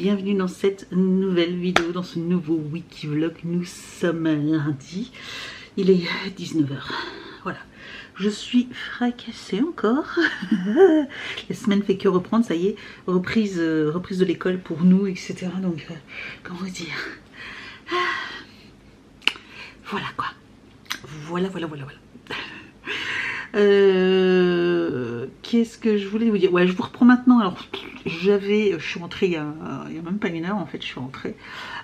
bienvenue dans cette nouvelle vidéo, dans ce nouveau wiki vlog. Nous sommes lundi, il est 19 h. Voilà, je suis fracassée encore. La semaine fait que reprendre, ça y est, reprise de l'école pour nous, etc. Donc, comment dire, voilà quoi. Voilà. Qu'est-ce que je voulais vous dire? Ouais, je vous reprends maintenant. Alors, je suis rentrée il y a même pas une heure en fait, je suis rentrée.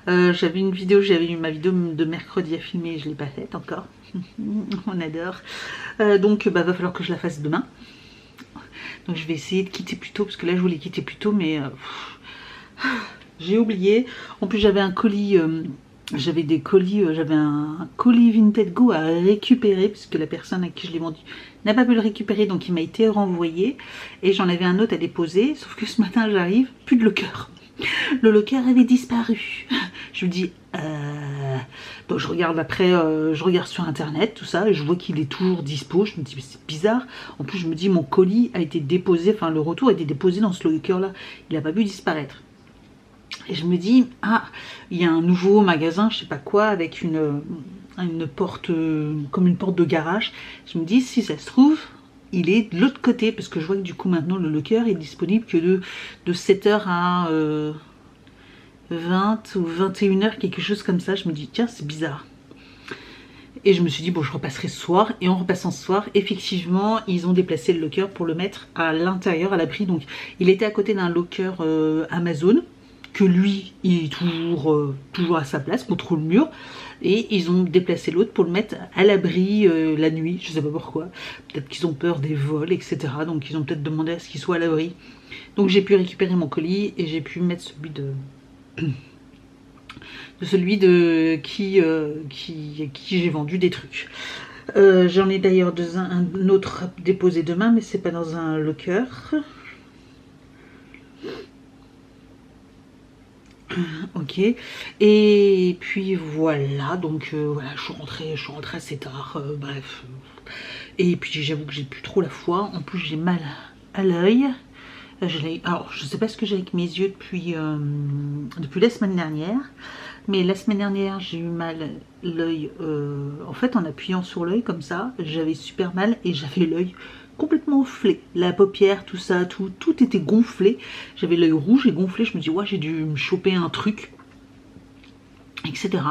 J'avais eu ma vidéo de mercredi à filmer, je l'ai pas faite encore. On adore. Donc, va falloir que je la fasse demain. Donc, je vais essayer de quitter plus tôt parce que là, je voulais quitter plus tôt, mais j'ai oublié. En plus, j'avais un colis. J'avais un colis Vinted Go à récupérer puisque la personne à qui je l'ai vendu n'a pas pu le récupérer, donc il m'a été renvoyé et j'en avais un autre à déposer, sauf que ce matin j'arrive, plus de locker. Le locker avait disparu. Je me dis, donc je regarde après, je regarde sur internet, tout ça, et je vois qu'il est toujours dispo. Je me dis, mais c'est bizarre. En plus, je me dis, mon colis a été déposé, enfin le retour a été déposé dans ce locker là, il n'a pas pu disparaître. Et je me dis, ah, il y a un nouveau magasin, je sais pas quoi, avec une porte, comme une porte de garage. Je me dis, si ça se trouve, il est de l'autre côté, parce que je vois que du coup maintenant le locker est disponible que de 7 h à 20 ou 21 h, quelque chose comme ça. Je me dis, tiens, c'est bizarre. Et je me suis dit, bon, je repasserai ce soir. Et en repassant ce soir, effectivement, ils ont déplacé le locker pour le mettre à l'intérieur, à l'abri. Donc, il était à côté d'un locker Amazon, que lui, il est toujours à sa place, contre le mur. Et ils ont déplacé l'autre pour le mettre à l'abri la nuit. Je sais pas pourquoi. Peut-être qu'ils ont peur des vols, etc. Donc, ils ont peut-être demandé à ce qu'il soit à l'abri. Donc, j'ai pu récupérer mon colis et j'ai pu mettre celui de qui j'ai vendu des trucs. J'en ai d'ailleurs un autre à déposer demain, mais c'est pas dans un locker. Ok, et puis voilà, donc voilà, je suis rentrée assez tard, bref. Et puis j'avoue que j'ai plus trop la foi, en plus j'ai mal à l'œil. Alors je sais pas ce que j'ai avec mes yeux depuis la semaine dernière, mais la semaine dernière j'ai eu mal l'œil, en fait en appuyant sur l'œil comme ça, j'avais super mal et j'avais l'œil complètement gonflé, la paupière, tout ça, tout était gonflé, j'avais l'œil rouge et gonflé, je me dis ouais, j'ai dû me choper un truc, etc.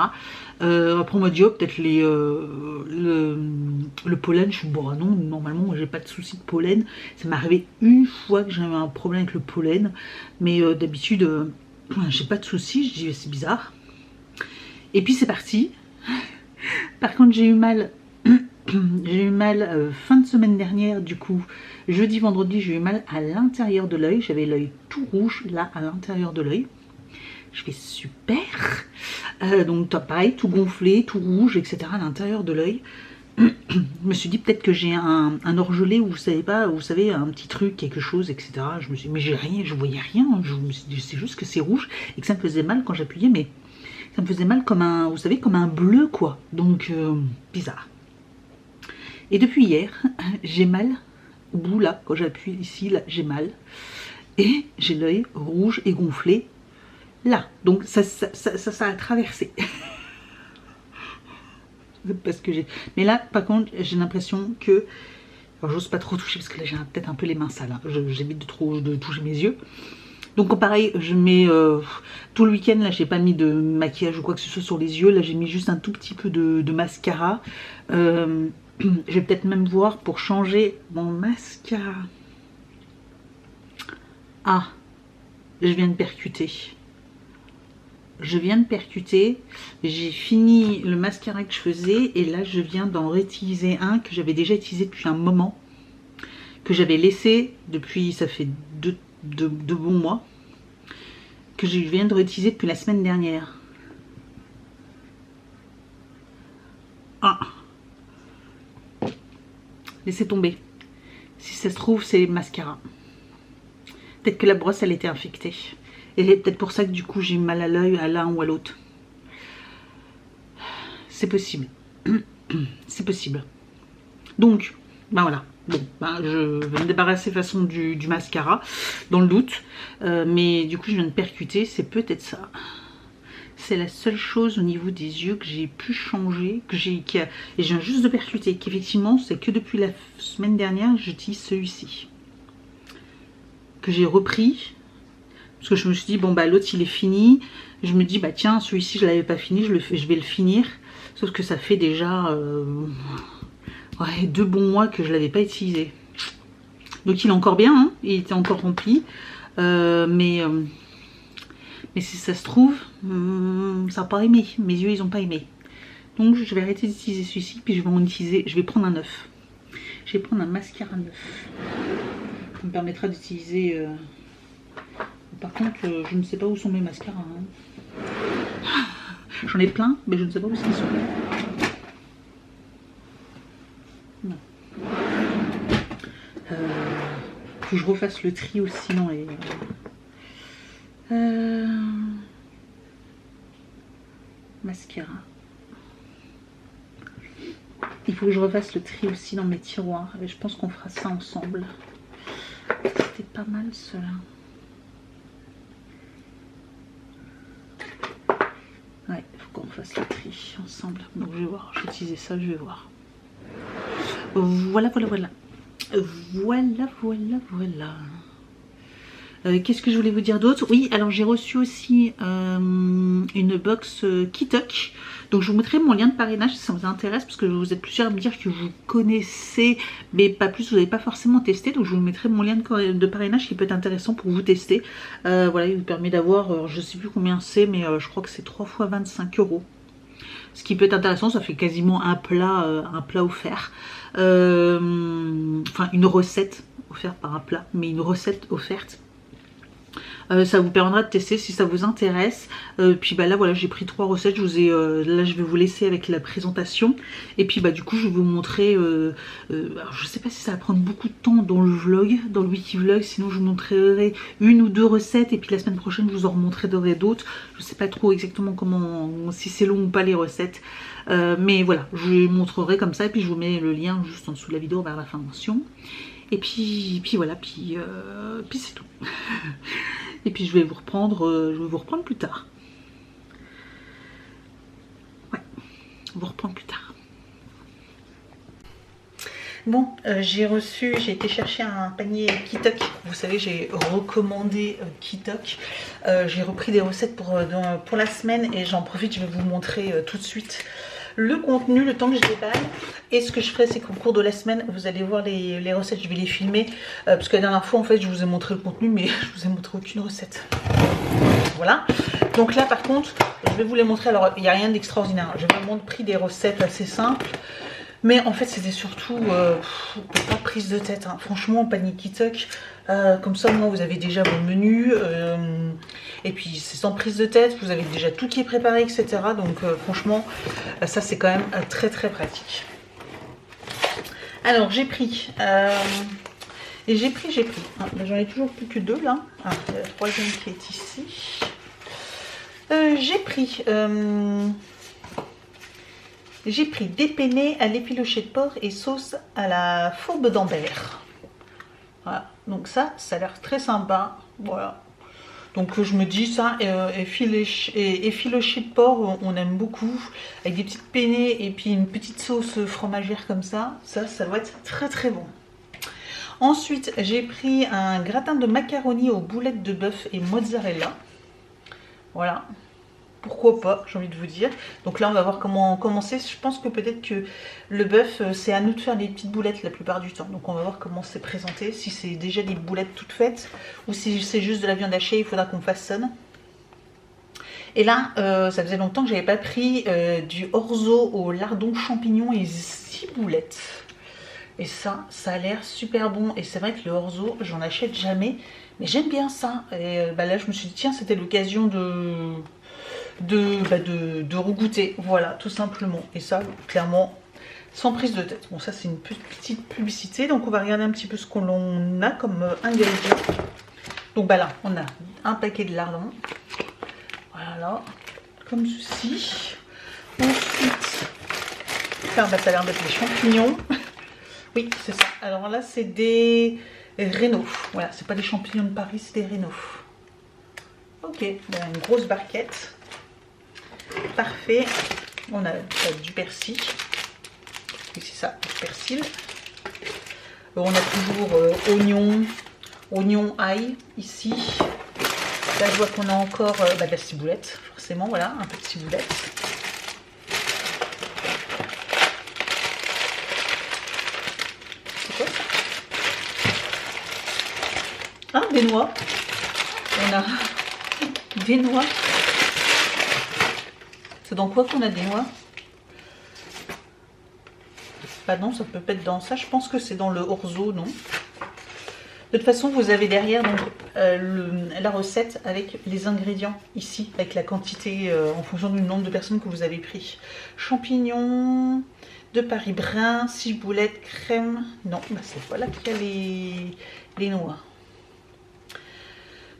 Après on m'a dit oh, peut-être le pollen. Je suis bon, non, normalement moi j'ai pas de souci de pollen, ça m'est arrivé une fois que j'avais un problème avec le pollen, mais d'habitude j'ai pas de souci. Je dis c'est bizarre, et puis c'est parti. Par contre j'ai eu mal fin de semaine dernière, du coup jeudi vendredi j'ai eu mal à l'intérieur de l'œil, j'avais l'œil tout rouge là à l'intérieur de l'œil. Je fais super, donc pareil, tout gonflé, tout rouge, etc. à l'intérieur de l'œil. Je me suis dit peut-être que j'ai un orgelet, ou vous savez pas, vous savez, un petit truc, quelque chose, etc. Je me suis dit, mais j'ai rien, je voyais rien. Je me suis dit, c'est juste que c'est rouge et que ça me faisait mal quand j'appuyais, mais ça me faisait mal comme un, vous savez, comme un bleu quoi. Donc bizarre. Et depuis hier, j'ai mal au bout là, quand j'appuie ici, là, j'ai mal. Et j'ai l'œil rouge et gonflé là. Donc ça a traversé. Parce que mais là, par contre, j'ai l'impression que... Alors, j'ose pas trop toucher parce que là, j'ai peut-être un peu les mains sales. Hein. J'évite de toucher mes yeux. Donc pareil, je mets... tout le week-end, là, j'ai pas mis de maquillage ou quoi que ce soit sur les yeux. Là, j'ai mis juste un tout petit peu de mascara. Je vais peut-être même voir pour changer mon mascara. Ah, je viens de percuter. J'ai fini le mascara que je faisais et là je viens d'en réutiliser un que j'avais déjà utilisé depuis un moment, que j'avais laissé depuis, ça fait deux bons mois, que je viens de réutiliser depuis la semaine dernière. Ah, laissez tomber, si ça se trouve c'est le mascara, peut-être que la brosse elle était infectée. Et c'est peut-être pour ça que du coup j'ai mal à l'œil à l'un ou à l'autre. C'est possible. C'est possible. Donc, ben voilà. Bon, ben, je vais me débarrasser façon du mascara, dans le doute. Mais du coup, je viens de percuter, c'est peut-être ça. C'est la seule chose au niveau des yeux que j'ai pu changer, et je viens juste de percuter, qu'effectivement, c'est que depuis la semaine dernière, j'utilise celui-ci. Que j'ai repris, parce que je me suis dit, bon, bah l'autre, il est fini. Je me dis, bah tiens, celui-ci, je l'avais pas fini, je vais le finir. Sauf que ça fait déjà ouais, 2 bons mois que je l'avais pas utilisé. Donc il est encore bien, hein, il était encore rempli. Mais si ça se trouve, ça n'a pas aimé. Mes yeux, ils n'ont pas aimé. Donc je vais arrêter d'utiliser celui-ci, puis je vais en utiliser. Je vais prendre un neuf. Je vais prendre un mascara neuf. Ça me permettra d'utiliser. Par contre, je ne sais pas où sont mes mascaras. Hein. J'en ai plein, mais je ne sais pas où ils sont. Non. Faut que je refasse le tri aussi dans les. Mascara. Il faut que je refasse le tri aussi dans mes tiroirs. Et je pense qu'on fera ça ensemble. C'était pas mal cela. Ouais, il faut qu'on fasse le tri ensemble. Donc je vais voir. Je vais utiliser ça, je vais voir. Voilà. Qu'est-ce que je voulais vous dire d'autre? Oui, alors j'ai reçu aussi une box Kitok. Donc je vous mettrai mon lien de parrainage si ça vous intéresse, parce que vous êtes plusieurs à me dire que vous connaissez, mais pas plus, vous n'avez pas forcément testé. Donc je vous mettrai mon lien de parrainage qui peut être intéressant pour vous tester. Voilà, il vous permet d'avoir, je sais plus combien c'est, mais je crois que c'est 3 fois 25 €. Ce qui peut être intéressant, ça fait quasiment un plat offert. Enfin, une recette offerte par un plat, mais une recette offerte. Ça vous permettra de tester si ça vous intéresse. Puis bah là voilà, j'ai pris 3 recettes. Là je vais vous laisser avec la présentation. Et puis bah du coup je vais vous montrer. Alors je sais pas si ça va prendre beaucoup de temps dans le vlog, dans le wiki vlog. Sinon je vous montrerai 1 ou 2 recettes. Et puis la semaine prochaine je vous en remontrerai d'autres. Je sais pas trop exactement comment, si c'est long ou pas les recettes. Mais voilà, je vous montrerai comme ça. Et puis je vous mets le lien juste en dessous de la vidéo vers la fin de mention. Et puis voilà, puis c'est tout. Et puis je vais vous reprendre plus tard. Ouais, vous reprendre plus tard. Bon, j'ai été chercher un panier Kitok. Vous savez, j'ai recommandé Kitok. J'ai repris des recettes pour la semaine et j'en profite, je vais vous montrer tout de suite le contenu, le temps que je déballe. Et ce que je ferai, c'est qu'au cours de la semaine, vous allez voir les recettes, je vais les filmer. Parce que la dernière fois, en fait, je vous ai montré le contenu, mais je vous ai montré aucune recette. Voilà. Donc là, par contre, je vais vous les montrer. Alors, il n'y a rien d'extraordinaire. J'ai vraiment pris des recettes assez simples. Mais en fait, c'était surtout pas prise de tête. Hein. Franchement, panier Kitok, comme ça, moi, vous avez déjà vos menus. Et puis, c'est sans prise de tête. Vous avez déjà tout qui est préparé, etc. Donc, franchement, ça, c'est quand même très, très pratique. Alors, j'ai pris. J'ai pris. Ah, ben, j'en ai toujours plus que 2, là. Ah, il y a la 3e qui est ici. J'ai pris des penne à l'effiloché de porc et sauce à la fourbe d'Ambert. Voilà, donc ça a l'air très sympa. Voilà. Donc je me dis ça, effiloché de porc, on aime beaucoup. Avec des petites penne et puis une petite sauce fromagère comme ça. Ça doit être très très bon. Ensuite, j'ai pris un gratin de macaroni aux boulettes de bœuf et mozzarella. Voilà. Pourquoi pas, j'ai envie de vous dire. Donc là, on va voir comment c'est. Je pense que peut-être que le bœuf, c'est à nous de faire les petites boulettes la plupart du temps. Donc on va voir comment c'est présenté. Si c'est déjà des boulettes toutes faites ou si c'est juste de la viande hachée, il faudra qu'on façonne. Et là, ça faisait longtemps que j'avais pas pris du orzo au lardon champignon et 6 boulettes. Et ça a l'air super bon. Et c'est vrai que le orzo, j'en achète jamais. Mais j'aime bien ça. Et bah là, je me suis dit, tiens, c'était l'occasion de regoûter, voilà, tout simplement. Et ça, clairement, sans prise de tête. Bon, ça, c'est une petite publicité. Donc, on va regarder un petit peu ce qu'on a comme ingrédients. Donc, bah là, on a un paquet de lardons. Voilà, comme ceci. Ensuite, ça a l'air d'être les champignons. Oui, c'est ça. Alors là, c'est des rénaux. Voilà, c'est pas des champignons de Paris, c'est des rénaux. Ok, voilà, une grosse barquette. Parfait. On a du persil. Oui, c'est ça, du persil. On a toujours oignon, ail ici. Là, je vois qu'on a encore de la ciboulette, forcément, voilà, un peu de ciboulette. C'est quoi ça? Ah, des noix. On a des noix. C'est dans quoi qu'on a des noix? Bah non, ça peut pas être dans ça. Je pense que c'est dans le orzo, non? De toute façon, vous avez derrière donc, la recette avec les ingrédients ici, avec la quantité en fonction du nombre de personnes que vous avez pris. Champignons de Paris brun, ciboulette, crème. Non, bah c'est pas là qu'il y a les noix.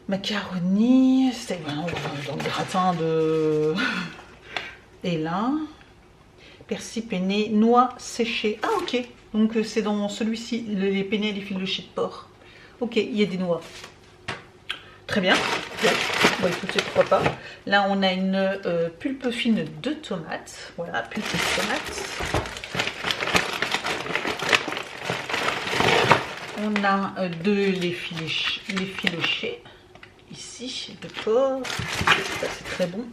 Macaroni, c'est dans le gratin de... Et là, persil peiné, noix séchées. Ah ok, donc c'est dans celui-ci, les penne et les fils de porc. Ok, il y a des noix. Très bien. Bon, écoutez, pourquoi pas. Là, on a une pulpe fine de tomates. Voilà, pulpe de tomates. On a les filochés. Ici, de porc. Ça, c'est très bon.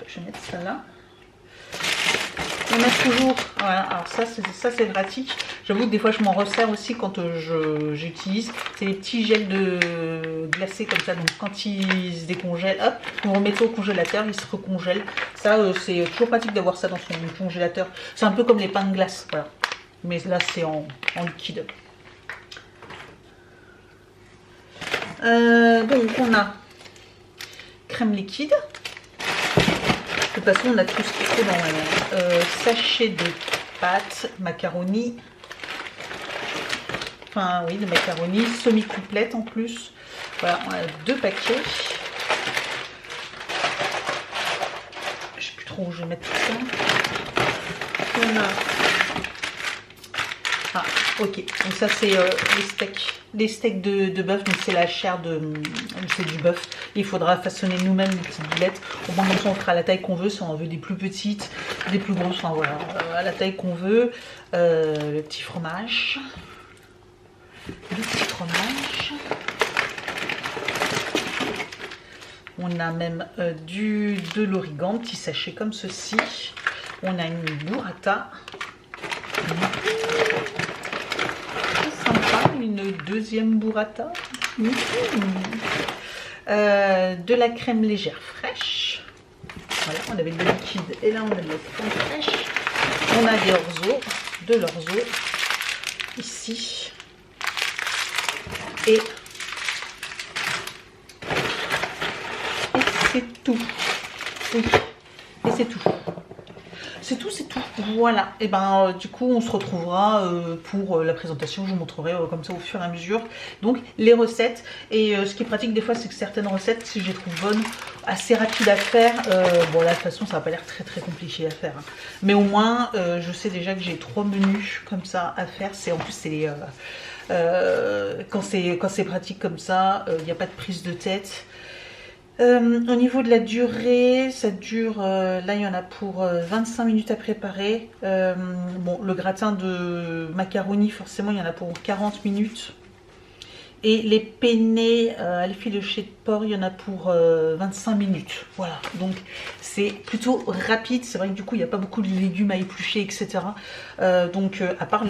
Je vais mettre ça là. On a toujours, voilà, alors ça c'est pratique. J'avoue que des fois je m'en resserre aussi quand j'utilise. C'est les petits gels de glacés comme ça. Donc quand ils se décongèlent, hop, vous remettez au congélateur, ils se recongèlent. Ça c'est toujours pratique d'avoir ça dans son congélateur. C'est un peu comme les pains de glace, voilà. Mais là c'est en liquide. Donc on a crème liquide. De toute façon, on a tout ce qu'il faut dans sachet de pâtes, macaroni. Enfin, oui, de macaroni, semi-complète en plus. Voilà, on a 2 paquets. Je sais plus trop où je vais mettre tout ça. On a... Ah, ok. Donc ça, c'est les steaks de bœuf. Donc c'est la chair c'est du bœuf. Il faudra façonner nous-mêmes des petites boulettes. Au moins comme ça on fera la taille qu'on veut, si on veut des plus petites, des plus grosses, enfin voilà, la taille qu'on veut. Le petit fromage. On a même de l'origan, petit sachet comme ceci. On a une burrata. Très sympa, une deuxième burrata. De la crème légère fraîche. Voilà, on avait de la liquide et là on a de la crème fraîche. On a de l'orzo ici. Et c'est tout. Oui, et c'est tout. C'est tout. Voilà. Et ben du coup on se retrouvera pour la présentation. Je vous montrerai comme ça au fur et à mesure. Donc les recettes. Et ce qui est pratique des fois, c'est que certaines recettes, si je les trouve bonnes, assez rapides à faire. Bon là de toute façon ça va pas l'air très compliqué à faire. Hein. Mais au moins je sais déjà que j'ai 3 menus comme ça à faire. C'est en plus c'est les quand c'est pratique comme ça, il n'y a pas de prise de tête. Au niveau de la durée, ça dure, là il y en a pour 25 minutes à préparer. Bon, le gratin de macaroni, forcément, il y en a pour 40 minutes. Et les penne à l'effiloché de porc, il y en a pour 25 minutes. Voilà, donc c'est plutôt rapide. C'est vrai que du coup, il n'y a pas beaucoup de légumes à éplucher, etc. Donc, à part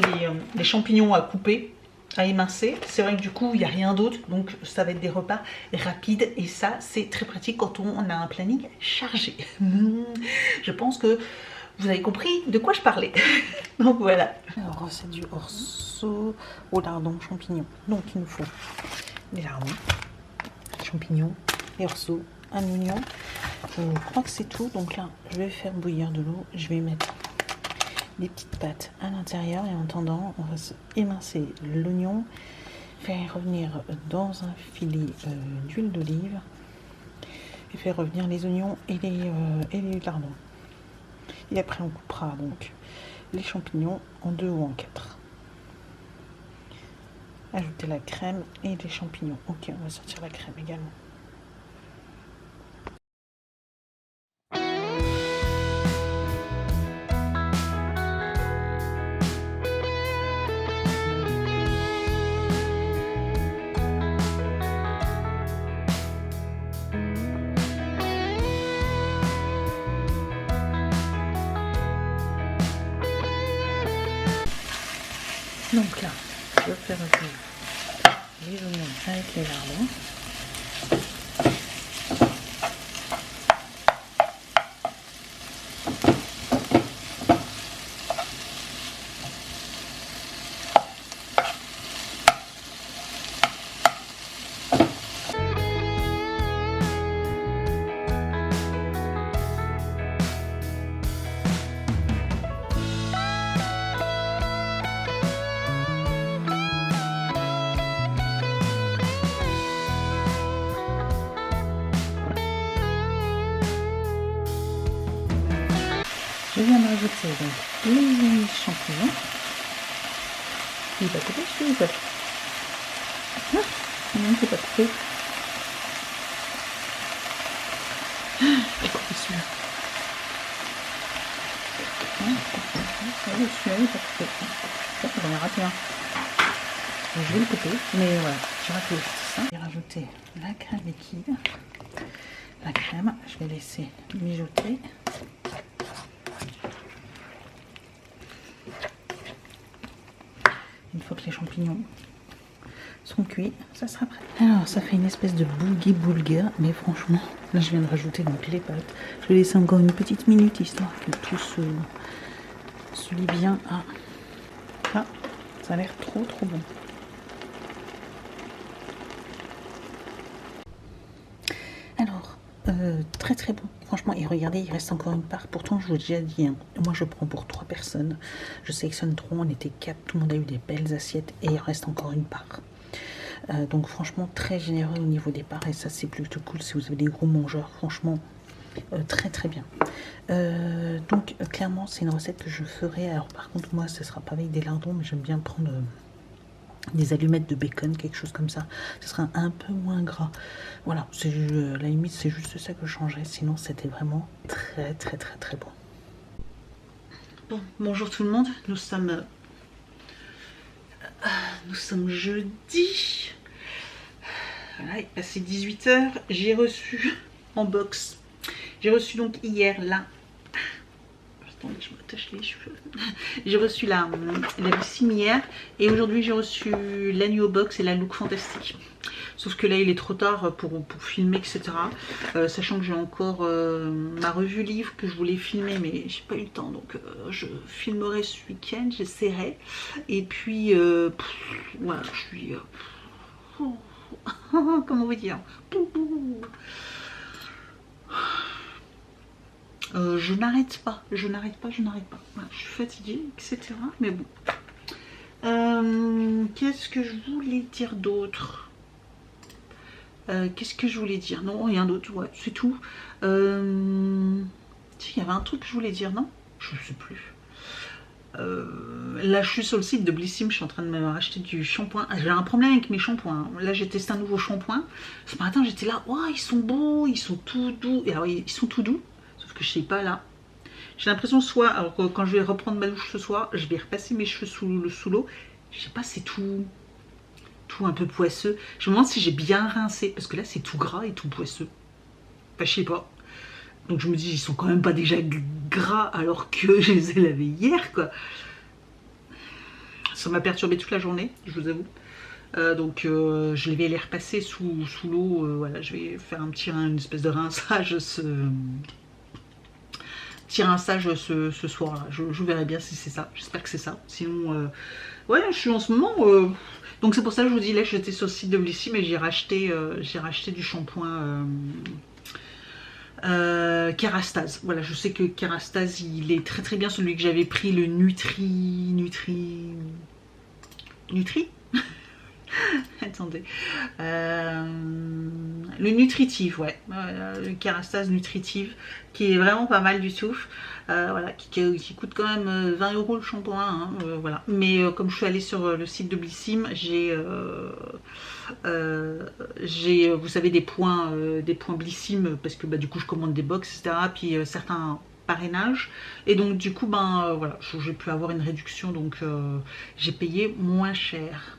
les champignons à couper, à émincer, c'est vrai que du coup il n'y a rien d'autre, donc ça va être des repas rapides et ça c'est très pratique quand on a un planning chargé. Je pense que vous avez compris de quoi je parlais. Donc voilà. Alors c'est du orzo au lardon champignon. Donc il nous faut des lardons, champignons, et orzo, un oignon. Je crois que c'est tout. Donc là je vais faire bouillir de l'eau, je vais mettre des petites pâtes à l'intérieur et en attendant on va se émincer l'oignon, faire revenir dans un filet d'huile d'olive et faire revenir les oignons et les lardons. Et après on coupera donc les champignons en 2 ou en 4. Ajouter la crème et les champignons. Ok, on va sortir la crème également. Donc là, je vais faire les oignons avec les lardons. Je viens de rajouter donc les champignons. Il va couper, je vais non, c'est pas coupé. Je vais couper celui-là. Celui-là, il n'est pas coupé. J'en ai raté un. Je vais le couper, mais voilà, j'ai raté ça. Je vais rajouter la crème liquide. La crème, je vais laisser mijoter. Une fois que les champignons sont cuits, ça sera prêt. Alors, ça fait une espèce de boulgui-boulga, mais franchement, là je viens de rajouter donc les pâtes. Je vais laisser encore une petite minute histoire que tout se lie bien. Ah, ça a l'air trop bon. Alors, très bon. Franchement, et regardez, il reste encore une part. Pourtant, je vous ai déjà dit, hein, moi je prends pour 3 personnes. Je sélectionne 3, on était 4, tout le monde a eu des belles assiettes et il reste encore une part. Donc franchement, très généreux au niveau des parts et ça c'est plutôt cool si vous avez des gros mangeurs. Franchement, très bien. Donc clairement, c'est une recette que je ferai. Alors par contre, moi, ce sera pas avec des lardons, mais j'aime bien prendre... des allumettes de bacon, quelque chose comme ça, ce sera un peu moins gras. Voilà, c'est la limite, c'est juste ça que je changerais, sinon c'était vraiment très bon. Bon, bonjour tout le monde, nous sommes jeudi. Voilà, il est passé 18 h, j'ai reçu en box, j'ai reçu donc hier là. Attendez, je m'attache les cheveux. J'ai reçu la cimière et aujourd'hui j'ai reçu la Nuo Box et la Look Fantastique. Sauf que là il est trop tard pour filmer, etc. Sachant que j'ai encore ma revue livre que je voulais filmer, mais j'ai pas eu le temps. Donc je filmerai ce week-end, j'essaierai. Et puis, voilà, je suis... comment vous dire, je n'arrête pas. Voilà, je suis fatiguée, etc. Mais bon. Qu'est-ce que je voulais dire d'autre? Non, rien d'autre, ouais, c'est tout. Il y avait un truc que je voulais dire, non? Je ne sais plus. Là, je suis sur le site de Blissim, je suis en train de me racheter du shampoing. J'ai un problème avec mes shampoings. Là, j'ai testé un nouveau shampoing. Ce matin, j'étais là, oh, ils sont beaux, ils sont tout doux. Et alors, ils sont tout doux. Que je sais pas là. J'ai l'impression soit, alors quand je vais reprendre ma douche ce soir, je vais repasser mes cheveux sous l'eau. Je sais pas, c'est tout un peu poisseux. Je me demande si j'ai bien rincé parce que là c'est tout gras et tout poisseux. Enfin, je sais pas. Donc je me dis, ils sont quand même pas déjà gras alors que je les ai lavés hier quoi. Ça m'a perturbé toute la journée, je vous avoue. Donc je vais les repasser sous l'eau. Voilà, je vais faire une espèce de rinçage ce soir là, je verrai bien si c'est ça, j'espère que c'est ça, sinon ouais, je suis en ce moment donc c'est pour ça que je vous dis, là j'étais sur le site de Blissim et j'ai racheté du shampoing Kerastase. Voilà, je sais que Kerastase il est très bien, celui que j'avais pris, le Nutri Attendez. Le nutritive, ouais. Le Kérastase nutritive, qui est vraiment pas mal du tout. Voilà, qui coûte quand même 20 € le shampoing. Hein, voilà. Mais comme je suis allée sur le site de Blissim, j'ai, vous savez, des points Blissim, parce que bah, du coup je commande des box, etc. Puis certains parrainages. Et donc du coup, ben voilà, j'ai pu avoir une réduction, donc j'ai payé moins cher.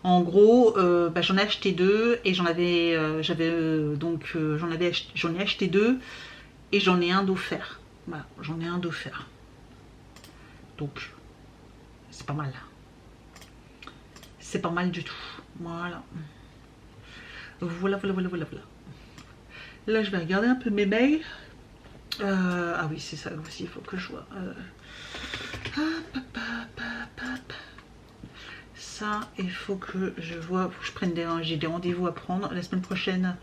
En gros, bah, j'en ai acheté deux et j'en avais, j'en ai acheté deux et j'en ai un d'offert. Voilà, j'en ai un d'offert. Donc, c'est pas mal. C'est pas mal du tout. Voilà. Voilà, voilà, voilà, voilà, voilà. Là, je vais regarder un peu mes mails. Ah oui, c'est ça aussi, il faut que je vois. Hop, hop, hop, hop. Ça, il faut que je vois, faut que je prenne j'ai des rendez-vous à prendre. La semaine prochaine,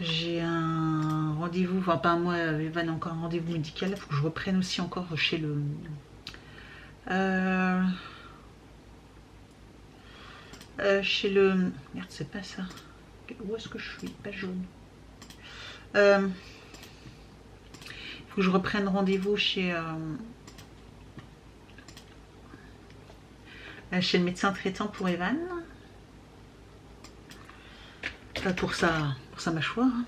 j'ai un rendez-vous, enfin pas moi, Evan a encore un rendez-vous médical. Il faut que je reprenne aussi encore chez le... chez le... Merde, c'est pas ça. Où est-ce que je suis? Pas jaune. Il faut que je reprenne rendez-vous chez le médecin traitant pour Evan. Pour sa mâchoire. Hein.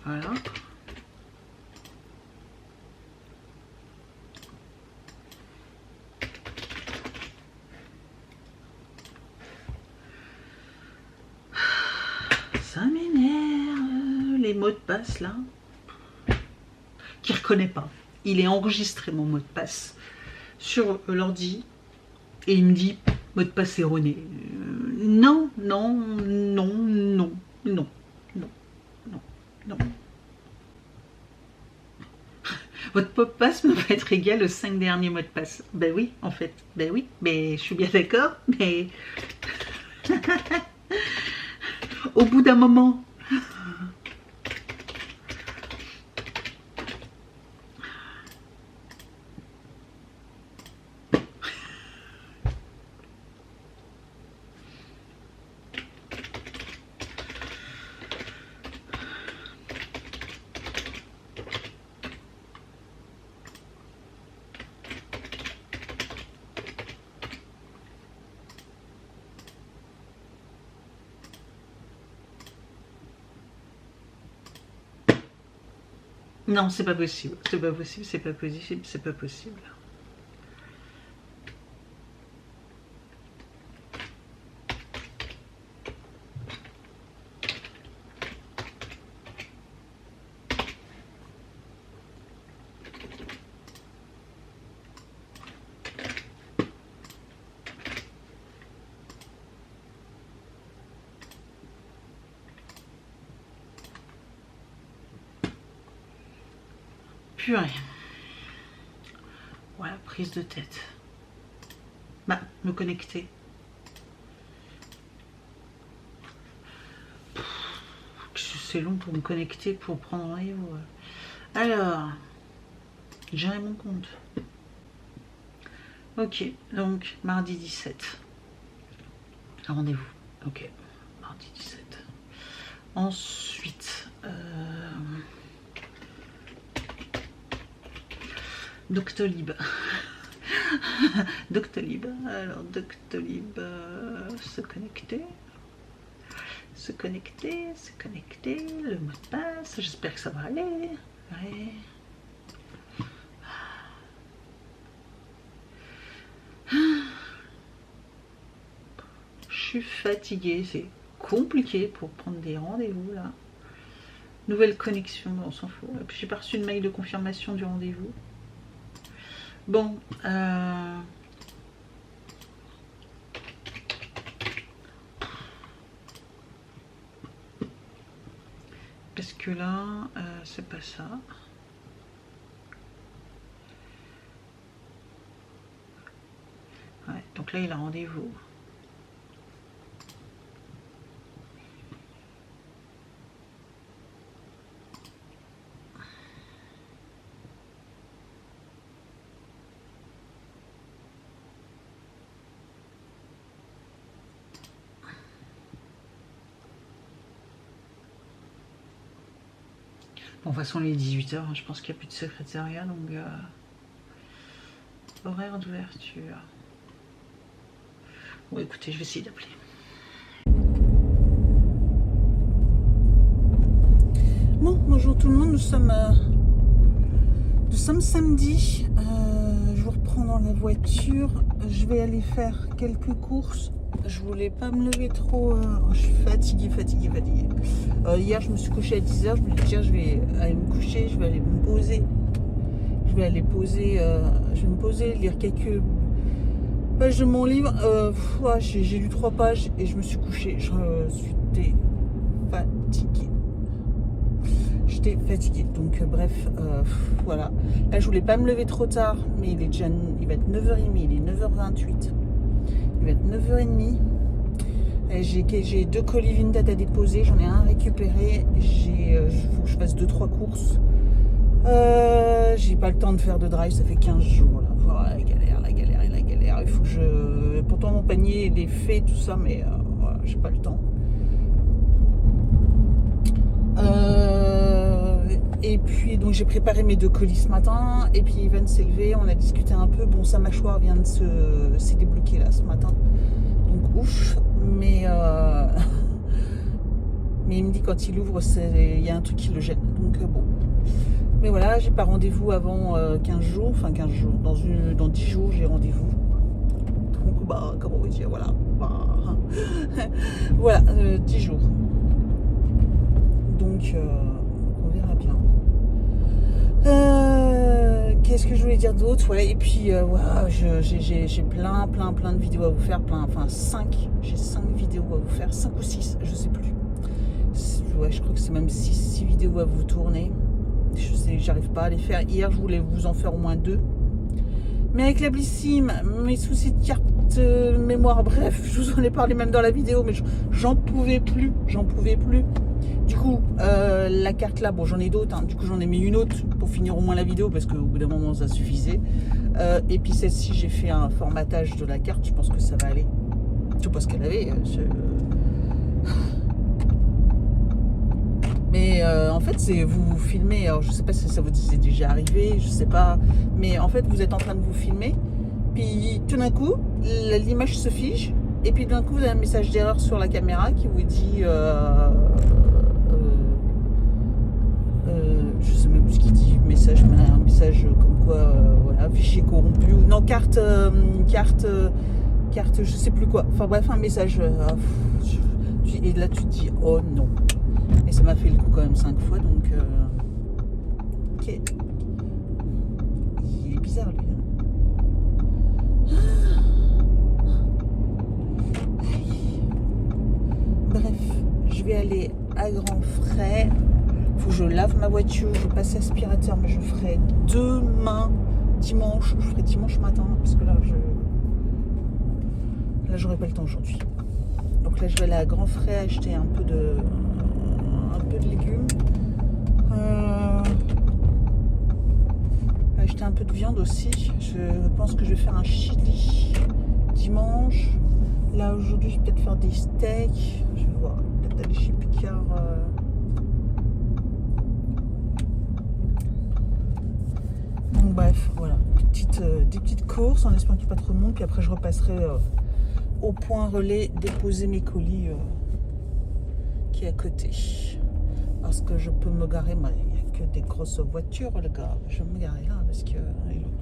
Voilà. Ça m'énerve, les mots de passe là. Qui reconnaît pas. Il est enregistré mon mot de passe sur l'ordi et il me dit mot de passe erroné. Non, non, non, non, non, non, non, non. Votre mot de passe me va être égal aux 5 derniers mots de passe. Ben oui, en fait. Ben oui, mais je suis bien d'accord, mais au bout d'un moment. Non, c'est pas possible. C'est pas possible, c'est pas possible, c'est pas possible. Purée. Voilà, prise de tête. Bah, me connecter. C'est long pour me connecter, pour prendre rendez-vous. Alors, gérer mon compte. Ok, donc mardi 17. Rendez-vous. Ok, mardi 17. Ensuite, Doctolib. Doctolib. Alors, Doctolib, se connecter. Se connecter, se connecter. Le mot de passe. J'espère que ça va aller. Ouais. Je suis fatiguée. C'est compliqué pour prendre des rendez-vous là. Nouvelle connexion, on s'en fout. J'ai pas reçu de mail de confirmation du rendez-vous. Bon, parce que là, c'est pas ça. Ouais, donc là, il a rendez-vous. Bon, de toute façon, il est 18 h, hein, je pense qu'il n'y a plus de secrétariat, donc horaire d'ouverture. Bon, écoutez, je vais essayer d'appeler. Bon, bonjour tout le monde, nous sommes samedi. Je vous reprends dans la voiture. Je vais aller faire quelques courses. Je voulais pas me lever trop. Je suis fatiguée. Hier, je me suis couchée à 10 h. Je me dis, tiens, je vais aller me coucher, je vais aller me poser. Je vais me poser, lire quelques pages de mon livre. J'ai lu 3 pages et je me suis couchée. J'étais fatiguée. Donc bref, voilà. Là, je voulais pas me lever trop tard, mais il va être 9h30, il est 9h28. Il va être 9h30. J'ai 2 colis Vinted à déposer, j'en ai un à récupérer. Il faut que je fasse 2-3 courses. J'ai pas le temps de faire de drive, ça fait 15 jours. Là. Voilà, la galère. Il faut que je. Pourtant, mon panier il est fait, tout ça, mais voilà, j'ai pas le temps. Et puis donc j'ai préparé mes 2 colis ce matin. Et puis Ivan s'est levé, on a discuté un peu. Bon, sa mâchoire vient de s'est débloquée là ce matin. Donc ouf. Mais il me dit quand il ouvre, il y a un truc qui le gêne. Donc bon. Mais voilà, j'ai pas rendez-vous avant 15 jours. Enfin 15 jours. Dans 10 jours j'ai rendez-vous. Donc bah comment vous dire, voilà. Voilà, 10 jours. Donc on verra bien. Qu'est-ce que je voulais dire d'autre? Ouais, et puis voilà, j'ai plein de vidéos à vous faire, enfin 5. J'ai 5 vidéos à vous faire, 5 ou 6, je sais plus. Ouais, je crois que c'est même 6 vidéos à vous tourner. Je sais, j'arrive pas à les faire. Hier, je voulais vous en faire au moins 2. Mais avec la Blissim, mes soucis de carte mémoire, bref, je vous en ai parlé même dans la vidéo, mais j'en pouvais plus. Du coup, la carte là, bon, j'en ai d'autres, hein. Du coup, j'en ai mis une autre pour finir au moins la vidéo parce qu'au bout d'un moment, ça suffisait. Et puis celle-ci, j'ai fait un formatage de la carte, je pense que ça va aller. Je sais pas ce qu'elle avait. Mais en fait, c'est vous filmez. Alors, je sais pas si ça vous est déjà arrivé, je sais pas. Mais en fait, vous êtes en train de vous filmer. Puis tout d'un coup, l'image se fige. Et puis d'un coup, vous avez un message d'erreur sur la caméra qui vous dit. Je sais même plus ce qu'il dit. Message, mais un message comme quoi, voilà, fichier corrompu. Non, carte, je sais plus quoi. Enfin bref, un message. Et là, tu te dis, oh non. Et ça m'a fait le coup quand même 5 fois, donc ok. Il est bizarre lui. Bref, je vais aller à grands frais. Faut que je lave ma voiture, je passe aspirateur, mais je ferai demain, dimanche. Je ferai dimanche matin parce que là j'aurai pas le temps aujourd'hui. Donc là, je vais aller à grands frais acheter un peu de légumes. Acheter un peu de viande aussi. Je pense que je vais faire un chili dimanche. Là aujourd'hui, je vais peut-être faire des steaks. Je vais voir. Peut-être aller chez Picard. Donc bref, voilà. Des petites courses en espérant qu'il n'y ait pas trop de monde. Puis après, je repasserai au point relais déposer mes colis qui est à côté. Parce que je peux me garer, mais il n'y a que des grosses voitures, les gars. Je vais me garer là parce que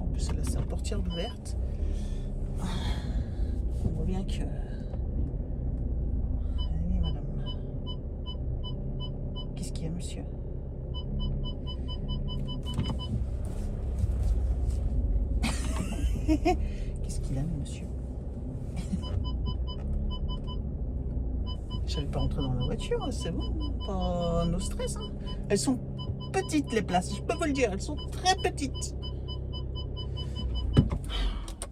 en plus là c'est la portière ouverte. On voit bien que. Allez, madame. Qu'est-ce qu'il y a, monsieur? Qu'est-ce qu'il a, monsieur? Je n'allais pas rentrer dans la voiture, c'est bon, pas no stress. Hein. Elles sont petites les places, je peux vous le dire, elles sont très petites.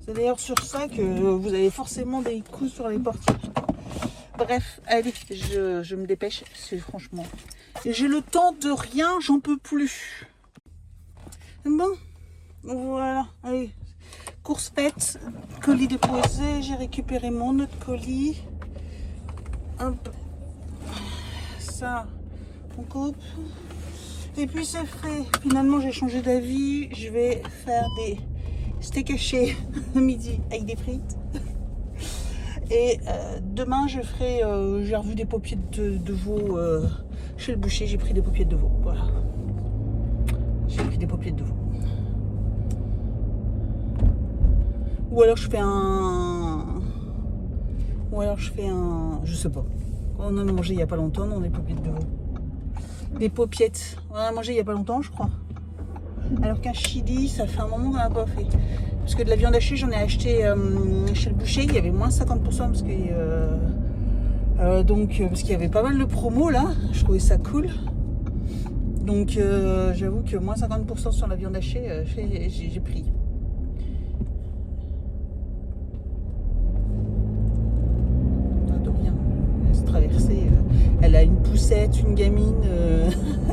C'est d'ailleurs sur ça que vous avez forcément des coups sur les portières. Bref, allez, je me dépêche, c'est franchement. J'ai le temps de rien, j'en peux plus. Bon, voilà, allez, course faite, colis déposé, j'ai récupéré mon autre colis. Hop, ça, on coupe. Et puis c'est frais. Finalement j'ai changé d'avis. Je vais faire des steaks hachés midi avec des frites. Et demain je ferai, j'ai revu des paupiètes de veau chez le boucher. J'ai pris des paupiètes de veau. Voilà. J'ai pris des paupiètes de veau. Ou alors je fais un... Je sais pas. On en a mangé il n'y a pas longtemps, non, des paupiètes de veau. Des paupiettes. On en a mangé il n'y a pas longtemps, je crois. Alors qu'un chili, ça fait un moment qu'on n'a pas fait. Parce que de la viande hachée, j'en ai acheté chez le boucher. Il y avait moins 50% parce que... parce qu'il y avait pas mal de promos là. Je trouvais ça cool. Donc j'avoue que moins 50% sur la viande hachée, j'ai pris. Traversée, elle a une poussette, une gamine,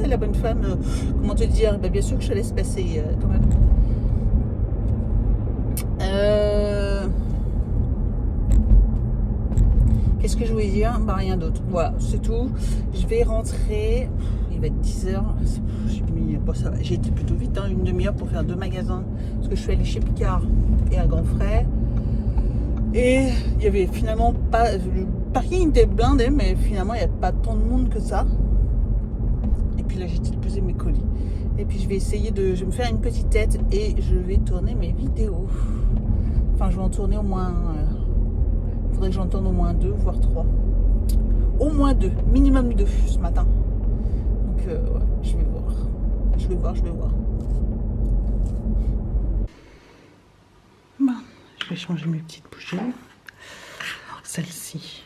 la bonne femme, comment te dire, bah, bien sûr que je te laisse passer quand même. Qu'est-ce que je voulais dire? Bah rien d'autre, voilà, c'est tout. Je vais rentrer, il va être 10h, j'ai été plutôt vite, hein, une demi-heure pour faire 2 magasins, parce que je suis allée chez Picard et à Grandfrais. Et il y avait finalement pas... Le parking était blindé, mais finalement il n'y a pas tant de monde que ça. Et puis là j'ai déposé mes colis. Et puis je vais essayer de... Je vais me faire une petite tête et je vais tourner mes vidéos. Enfin je vais en tourner au moins... Il faudrait que j'en tourne au moins 2, voire 3. Au moins 2, minimum 2 ce matin. Donc ouais, je vais voir. Je vais voir. Bon. Je vais changer mes petites bougies. Celle-ci,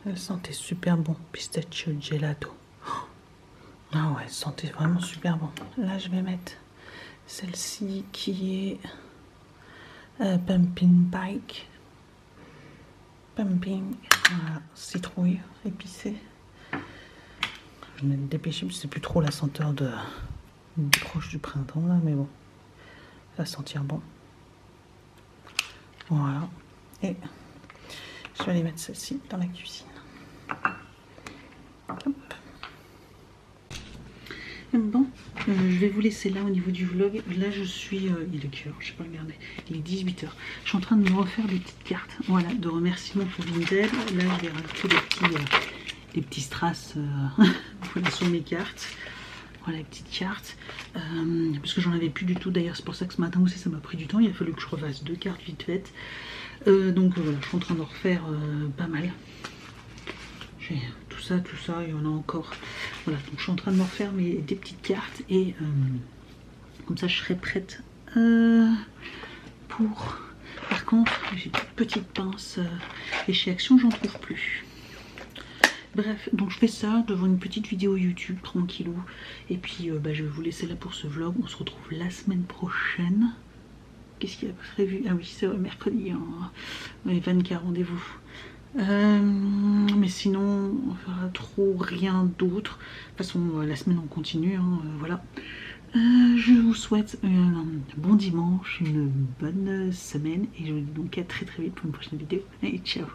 elle sentait super bon. Pistachio gelato. Ah ouais, elle sentait vraiment super bon. Là, je vais mettre celle-ci qui est pumpkin pike. Pumpkin, voilà, citrouille épicée. Je vais me dépêcher, c'est plus trop la senteur de proche du printemps là, mais bon, ça va sentir bon. Voilà, et je vais aller mettre celle-ci dans la cuisine. Hop. Bon, je vais vous laisser là au niveau du vlog. Là, je suis... il est quelle heure? Je sais pas regarder. Il est 18h. Je suis en train de me refaire des petites cartes. Voilà, de remerciements pour Vinted. Là, je vais rajouter des petits strass voilà, sur mes cartes. Voilà les petites cartes. Parce que j'en avais plus du tout. D'ailleurs, c'est pour ça que ce matin aussi, ça m'a pris du temps. Il a fallu que je refasse 2 cartes vite faites. Donc voilà, je suis en train de refaire pas mal. J'ai tout ça, il y en a encore. Voilà, donc je suis en train de me refaire des petites cartes et comme ça je serai prête pour... Par contre, j'ai une petite pince et chez Action j'en trouve plus. Bref, donc je fais ça devant une petite vidéo YouTube tranquillou. Et puis je vais vous laisser là pour ce vlog. On se retrouve la semaine prochaine. Qu'est-ce qu'il y a prévu? Ah oui, c'est mercredi, hein. Evan qui a rendez-vous. Mais sinon, on fera trop rien d'autre. De toute façon, la semaine on continue, hein, voilà. Je vous souhaite un bon dimanche, une bonne semaine et je vous dis donc à très très vite pour une prochaine vidéo. Et ciao!